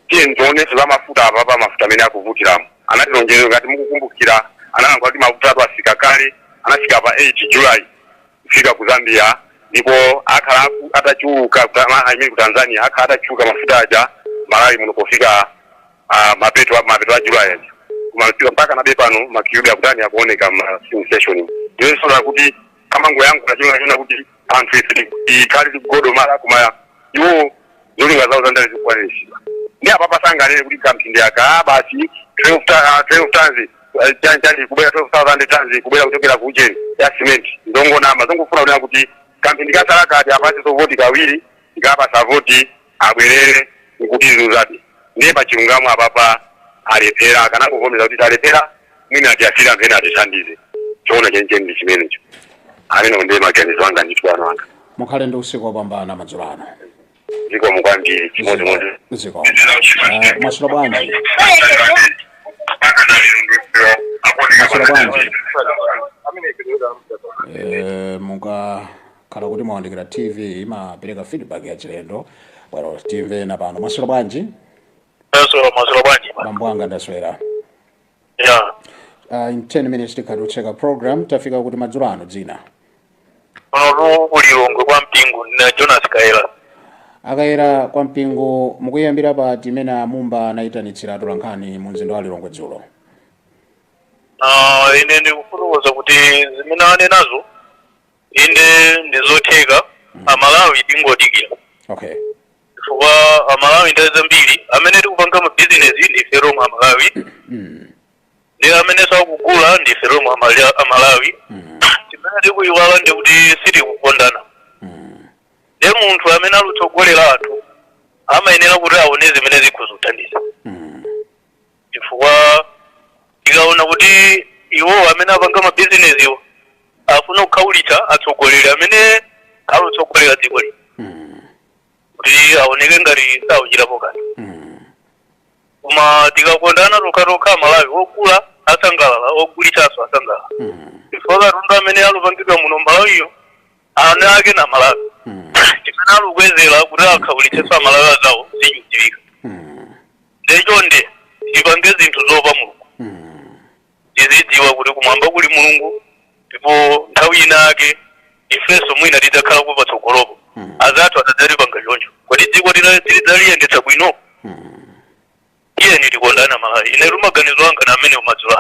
tiye ntione za mafuta apa mafuta amene akuvutiramo anatilonjeza ngati mukukumbukira analankhula kuti mafuta atu afika kale anafika pa 8 July kufika ku Zambia ndipo akhala atachuluka ku Tanzania akhala atachuluka mafuta aja Malawi muno pofika mapeto a July kumaliza mpaka nabe pano makiyuga kutani yakuoneka ma sensation ndiyo sura kuti kama ngo yangu najiona kuti anthu ikali godo mara kumaya iwo zolinga zawo zandali zikwanishira ndi apa pasangane kuti kampindi aka basi 12 tons janjali kubera 12,000 tons kubera kutokera ku ujeni ya cement ndongo nama zongofuna kuti kuti kampindi katalaka ati apasi so voti kawiri ikapa sa voti abwerere kuti zuzati ndiye pachilungamo apapa alepera kana kuvomera kuti alepera mwina ati afira mpena atishandize choona chencheni chimenecho amene ndiye maganizo anga nditwano anga mukhale ndi usiku wopambana madzulo ano ziko mukwambiri chimodzimodzi ziko masula bwanji mukakhala kuti mwawandikira TV imapereka feedback ya chilendo bwero timve na pano masula bwanji masula bwanji bambo anga ndaswera yeah in 10 minutes tikatucheka program tafika kuti madzulo ano dzina ono ulilongwe kwa mpingo na Jonas Kaela akayera kwa mpingo mukuyambira pa timene amumba anayitanitsira atolankhani mu mzinda wa Lilongwe dzulo ine ndikufunuza kuti zimene anenazo inde ndizotheka amalawi tingodikira okay chifukwa amalawi ndi zambiri amene tikupanga mu business ndife Roma amalawi ndi amene sakugula ndife Roma amalawi chimene tikuyiwala ndi kuti sitikukondana ndi munthu amene alutsogolera anthu amayenera kuti aone zimene zikuzuthandiza chifukwa tikaona kuti iwo amene apanga ma business iwo afuna kukhawulitsa atsogoleri amene alutsogolera dziko lino kuti aoneke ngati sauchirapo kanthu koma tikakondana tokha amalawi ogula asangalala ogulitsanso asangalala chifukwa katundu amene alupangidwa muno malawiyo ana ake na malawi chimene alukwezera kuti akhawulitsenso amalawi azawo sichidziwika ndechonde tipange zinthu zopa mulungu tizidziwa kuti kumwamba kuli mulungu ndipo nthawi inake ifenso mwina tidzakhala patsogolopo azathu atadzalipanga choncho kodi dziko tidzaliyendetsa bwino iyeni tikondana malawi ine maganizo anga na amene madzulo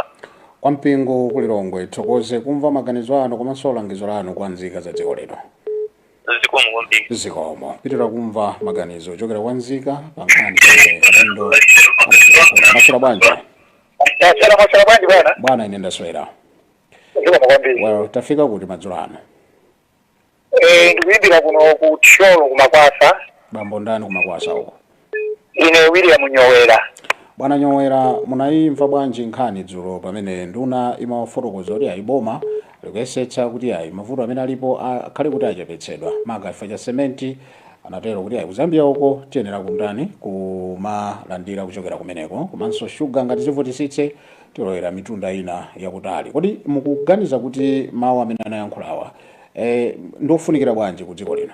kwa mpingo ku Lilongwe thokoze kumva maganizo ano komanso langizo lanu kwa nzika za dziko lino zikomo pitira kumva maganizo chokera kwa nzika pankhani ndo masula bwanji bwana ine ndaswera well tafika kuti madzulo ano ndikuyimbira kuno ku Tcholo kumakwasa bambo ndani kumakwasa uko ine William Nyowera bwana Nyowera munayimva bwanji nkhani dzulo pamene nduna imafotokoza kuti ayiboma likuyesetsa kuti ayi mavuto amene alipo akhale kuti achepetsedwa maka ifa cha sementi anatero kuti ayi kuzambia uko tiyenera kundani kumalandira kuchokera kumeneko komanso shuga ngati zivutisitse tilowera mitunda ina yakutali kodi mukuganiza kuti mawu amene anayankhulawa ndofunikira bwanji ku dziko lino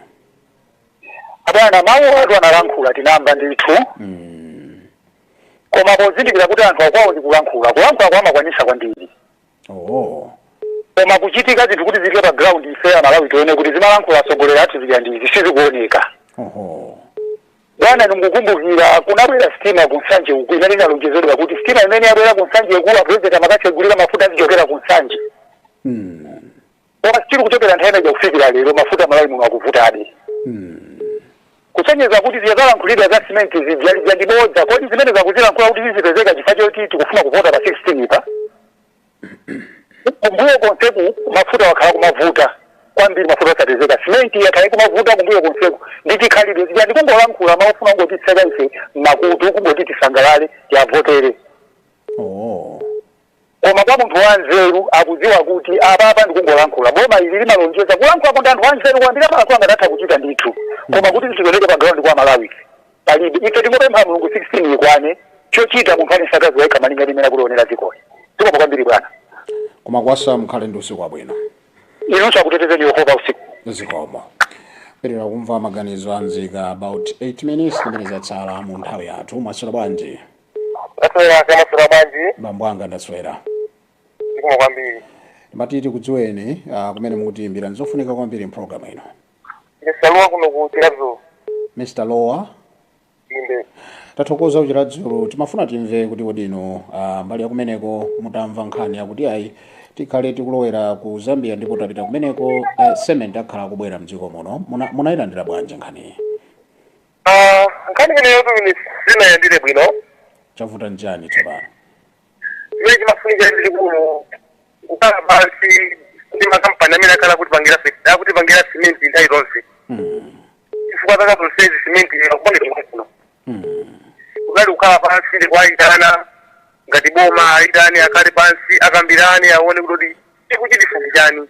abana mawu atu analankhula tinamba ndithu koma pozindikira kuti anthu akwawo ndikulankhula kwa amakwanisa kwambiri koma kuchitika zinthu kuti zilike pa ground ife amalawi tione kuti zimalankhula asogolera athu zilya ndizi sizikuoneka bwana ndikukumbukira kunabwera sitima ku Nsanje uku imene inalonjezedwa kuti sitima imene yabwera ku Nsanje kuwa president amakachegulira mafuta azichokera ku Nsanje koma chiri kuchokera nthawi ya kufikira lero mafuta malawi muno akuvutadi kusonyeza kuti ziyazalankhulidwa za cement zidibodza kodi zimene zakuzilankhula kuti zizipezeka chifukwa choti tikufuna kuvota pa 16 pa kumbuyo konseku mafuta wakhala kumavuta kwambiri mafuta osapezeka cement yakhala kumavuta kumbuyo konseku nditikhalidwe zija ndikungolankhula maufuna ngotitseka ife makutu kungoti tisangalale yavotere koma kwa munthu wanzeru akudziwa kuti apapa ndikungolankhula boma ili limalonjeza kulankhula kuti anthu wanzeru kwambiri amalankhula ngatatha kuchita ndithu koma kuti tichioneke pa ground kwa Malawi palibe ife tingopempha mulungu 16 ikwane chochita munthu anisakazi waika malinga limene kulionera dzikoli tikomo kwambiri bwana koma kwasa mkhale ndi usiku wabwino inu chakutetezeni Yehova usiku zikomo perera kumva maganizo anzika about 8 minutes kumene zatsala mu nthawi yathu masula bwanji masula bwanji bambo anga ndaswera tikomo kwambiri matiti kudziweni kumene mukutiimbira nzofunika kwambiri program ino Mr. Lowa kuno ku Tirazo Mr. Lowa inde tathokoza uchiradzulu timafuna timve kuti kodino mbali ya kumeneko mutamva nkhani yakuti ayi tikhale tikulowera ku Zambia ndipo tapita kumeneko cement akhala kubwera mdziko muno munayilandira bwanji nkhani nkhani imeneyo tuni sinayandire bwino chavuta njani tsopano iwe chimafunika ndili kuno kukhala pansi ndi makampani amene akhala kutipangira simenti nthawi zonse chifukwa zakapulsezi simenti akupangira kuno kukali kukhala pansi ndi kuayitana ngati boma ayitane akhale pansi akambirane aone kuti tikuchitisa chani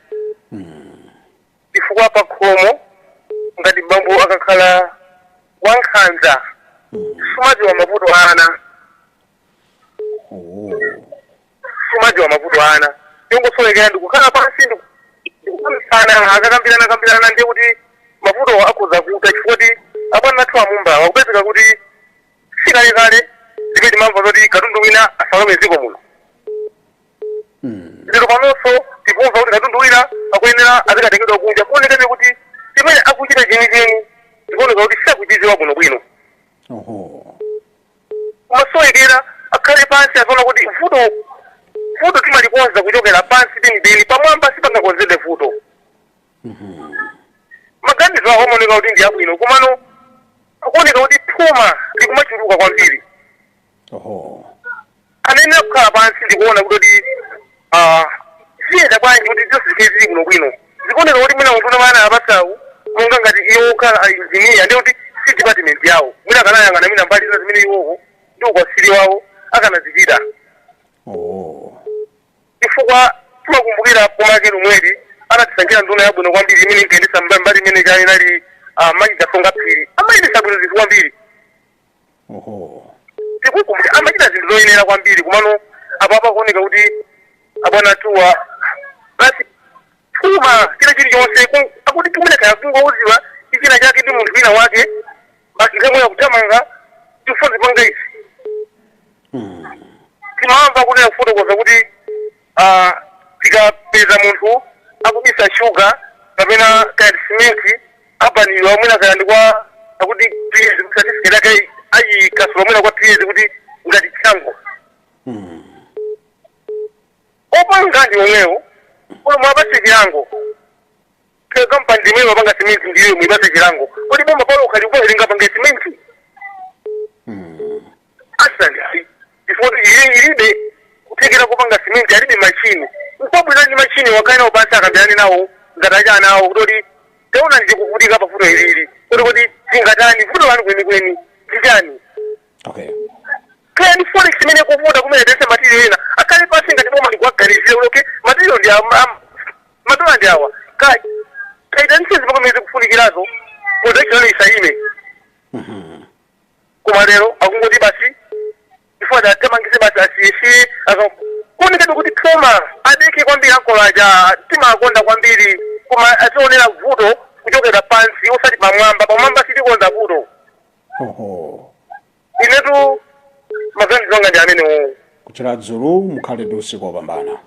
chifukwa pa khomo ngati bambo akakhala wankhanza sumadziwa mavuto ana sumadziwa mavuto ana yongosowekera ndikukhala pansi ndikukamisana akakambirana ndiye kuti mavuto akhoza kuta chifukwa kuti abwana athu amumba wakupezeka kuti sikalekale zimene timamva zoti katundu wina asalome dziko muno lero panonso tikumva kuti katundu wina akuyenera azikatengedwa kunja kuonekane kuti timene akuchita chenicheni tikuoneka kuti siakuchiziwa bwinobwino kumasowekera akhale pansi asaona kuti vuto timalikonza kuchokera pansi penipeni pamwamba sipangakonzedwe vuto maganizo awo amaoneka kuti ndi abwino komano akuoneka kuti thuma likumachuluka kwambiri anene kukhala pansi ndikuona kuti ziyenda bwanji kuti zonse zikhe zili bwinobwino zikuoneka kuti mwina munthu namana apasawu monga ngati iwo kukhala aengineer ndi kuti si department yawo mwina akanayang'ana mwina mbali zina zimene iwowo ndi ukwasiri wawo akanazichita chifukwa timakumbukira pomake lumweri anatisankhira nduna yabwino kwambiri imene inkayendetsa mbali imene chani inali Mayiga Songa Phiri amayendetsa bwino zinthu kwambiri tikukumbukira amachita zinthu zoyenera kwambiri kumano apapa kuoneka kuti abwana tuwa basi thuma china chilichonse akuti tumene kaya kungouziwa ichina chake ndi munthu wina wake basi nkhemwe yakutamanga tifuna zipanga izi timamva kuti akufotokoza kuti tikapeza munthu akubisa shuga kapena kaya simenti abanidwa mwina kaya ndikwa akuti certificate yake ayikasula mwina kwa 3 years kuti ngati chango opanga ndi omwewo uno mwapase chilango ke kampani ndimene wapanga simenti ndiyo mwipase chilango kuti bomba palo ukhalipo ilingapanga simenti asali ifoti ilibe kutekera kupanga simenti alibe machini ukobwera ndi machini wakaina upasa akambirani nawo ngatacha nawo kuti teona ndi kuvutika pa futo ilili kuti zingatani futo lanu kwenikweni tijani kaya ni forex imene kuvuta kumene tese material ena akhale pasi ngati boma ndikuwaganizire uloke material ndi madola ndi awa kaitanise zipakomeze kufunikirazo production isaime koma lero akungoti basi ifo atamangise basi asiyeshe kuonekebe kuti thoma adeke kwambiri ankolaja timakonda kwambiri koma ationera vuto kuchokera pansi osati pamwamba sitikonza vuto inetu maganizo anga ndi amenewo kuchiradzulu mukhale ndi usiku wopambana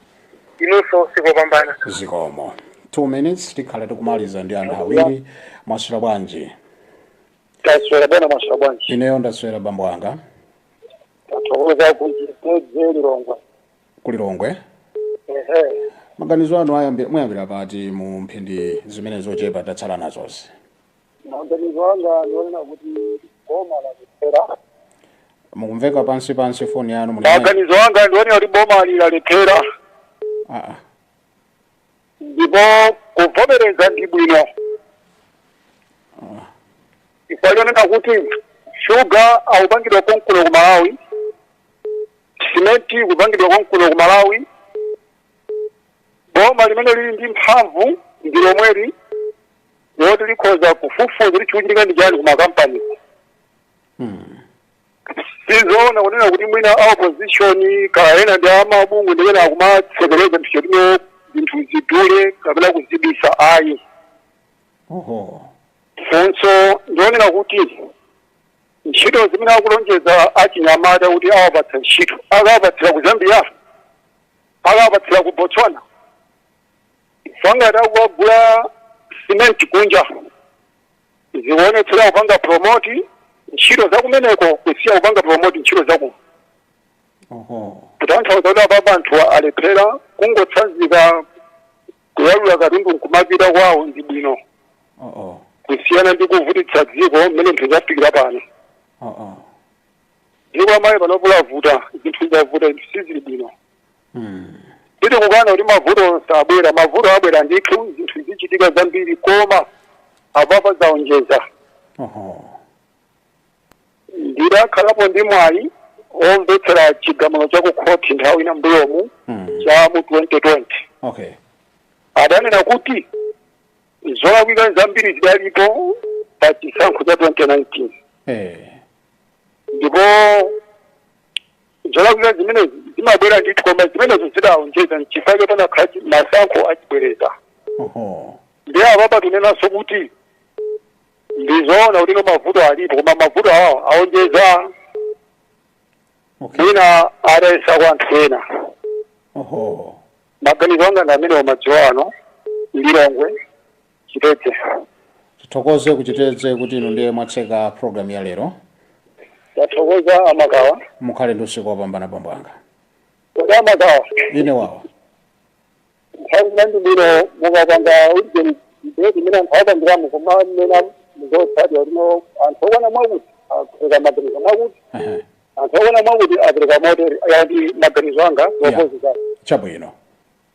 inunso usiku wopambana zikomo 2 minutes tikhale tikumaliza ndi anthu awiri mwaswera bwanji taswera bwana mwaswera bwanji ineyo ndaswera bambo anga tathokoza kuchitedze Lilongwe kulilongwe maganizo anu muyambira pati mu mphindi zimene zochepa tatsala nazonse maganizo anga ndionena kuti boma lalephera mukumveka pansi foni yanu maganizo anga ndionena kuti boma lalephera ndipo kuvomereza ndi bwino ifalionena kuti shuga aupangidwa konkulo ku Malawi simenti kupangidwa konkulo ku Malawi boma limene lili ndi mphamvu ndi lomweli loti likhoza kufufuza lichiuchitika ndi chani ku makampani sizoona kunena kuti mwina opposition kaena ndi amabungu ndimene akumatsekereza mchitino zinthu zidule kapena kuzibisa ayi funso ndionena kuti ntchito zimene akulonjeza achinyamata kuti awapatsa ntchito akawapatsira ku Zambia akawapatsira ku Botswana fangati akuwagula simenti kunja zionetsera kupanga promoti ntchito zakumeneko kusiya kupanga promote ntchito zaku kuti anthu akuti apapa anthu alephera kungotsanzika kuyalula katundu nkumapita kwawo ndi bwino kusiyana ndi kuvutitsa dziko mmene nthu zafikira pano dziko amayi panopulavuta zinthu zavuta sizili bwino titi kukana kuti mavuto sabwera mavuto abwera ndithu zinthu zichitika zambiri koma apapa zaonjeza ndidakhalapo ndi mwayi omvetsera chigamulo cha ku khoti nthawi ina mbuyomu cha mu 2020 adanena kuti zolakwika zambiri zidalipo pa chisankho cha 2019 ndipo zolakwika zimene zimabwera ndithu koma zimenezo zidaonjeza nchifukwa panakhala masankho achibwereza ndi apapa tinenanso kuti ndizoona kuti mavuto alipo koma mavuto awo aonjeza mwina adayesa kwa anthu ena maganizo anga ndi amene wamadziwa ano Lilongwe Chitete. Tithokoze kuchiteze kuti inu ndiye mwatseka program ya lero. Tathokoza amagawa. Mukhale ndi usiku wopambana bambwanga. Kodi amagawa. Ine wawa. Nthawi zambiri ndino mukapanga ujeni ndeti mina nthawi ndiramu koma mina muzotsatira lino anthu okwana mwakuti apereka maganizo mwakuti. Anthu okwana mwakuti apereka moto yandi maganizo anga opposite. Chabwino.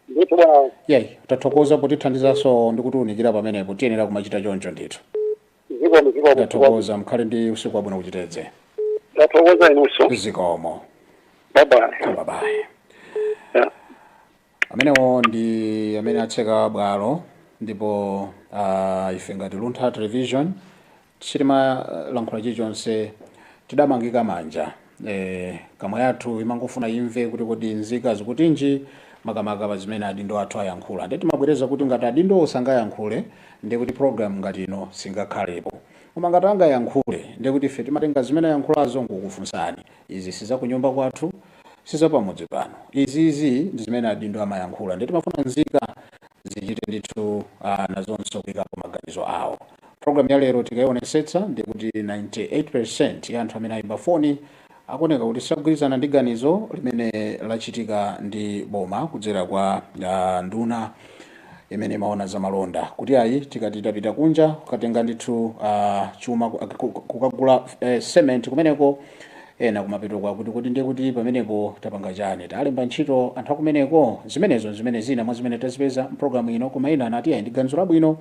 Ndithu bwana. Yeyi, tathokoza kuti thandizaso ndikuti unikira pamenepo tiyenera kumachita choncho ndithu. Zikomo. Tathokoza mukhale ndi usiku wabwino kuchiteze. Tathokoza inunso. Zikomo. Bye bye. Yeah. Amenewo ndi amene atseka bwalo ndipo ife ngati Luntha Television sitima lankhula chilichonse tidamangika manja kamwe yathu imangofuna imve kuti kodi nzika zikutinji makamaka pa zimene adindo athu ayankhula ndeti mabwereza kuti ngati adindo osangayankhule ndi kuti program ngati ino singakhalepo koma ngati angayankhule ndi kuti ife timatenga zimene ayankhulazo nkukufunsani izi sizakunyumba kwathu sizapamudzi pano izizi ndi zimene adindo amayankhula ndeti mafuna nzika zichite ndithu nazonso kuyikapo maganizo awo. Program ya lero tikayionetsetsa ndi kuti 98% ya anthu amene ayimba foni akuoneka kuti sagwirizana ndi ganizo limene lachitika ndi boma kudzera kwa nduna imene imaona za malonda kuti ayi tikati tapita kunja kukatenga ndithu chuma kukagula cement kumeneko ena kumapeto kwa kuti ndiye kuti pamenepo tapanga chani talemba ntchito anthu akumeneko zimene zina mwa zimene tazipeza program ino koma ina anati ayi ndi ganizo labwino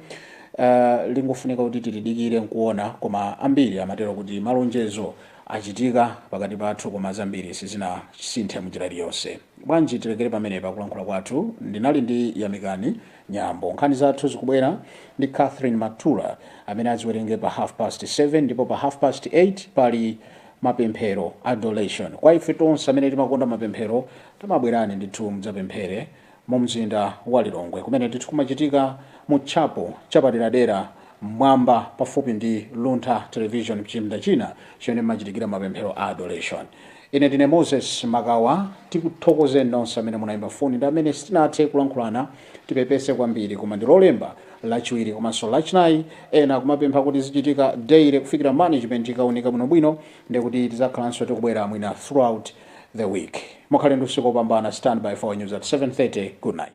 lingofunika kuti tilidikire nkuona koma ambiri amatero kuti malonjezo achitika pakati pathu koma zambiri sizinasinthe munjira iliyonse. Bwanji tilekere pamenepa kulankhula kwathu ndinali ndi Yamikani Nyambo. Nkhani zathu zikubwera ndi Catherine Matula amene aziwerenge pa 7:30 ndipo pa 8:30 pali mapemphero adoration. Kwa ife tonse amene timakonda mapemphero tamabwerani ndithu mudzapemphere mu mzinda wa Lilongwe kumene ndithu kumachitika mu chapo chapaderadera mwamba pafupi ndi Luntha Television mchimda china chene machitikira mapemphero adoration. Ine ndine Moses Magawa tikuthokozeni nonse amene munayimba foni ndi amene sitinathe kulankhulana tipepese kwambiri koma ndilolemba lachiwiri komanso lachinayi ena kumapempha kuti zichitika daily kufikira management ikaoneka bwinobwino ndi kuti tizakhalanso tikubwera mwina throughout the week. Mukhale ndi usiku wopambana. Stand by for news at 7:30. Good night.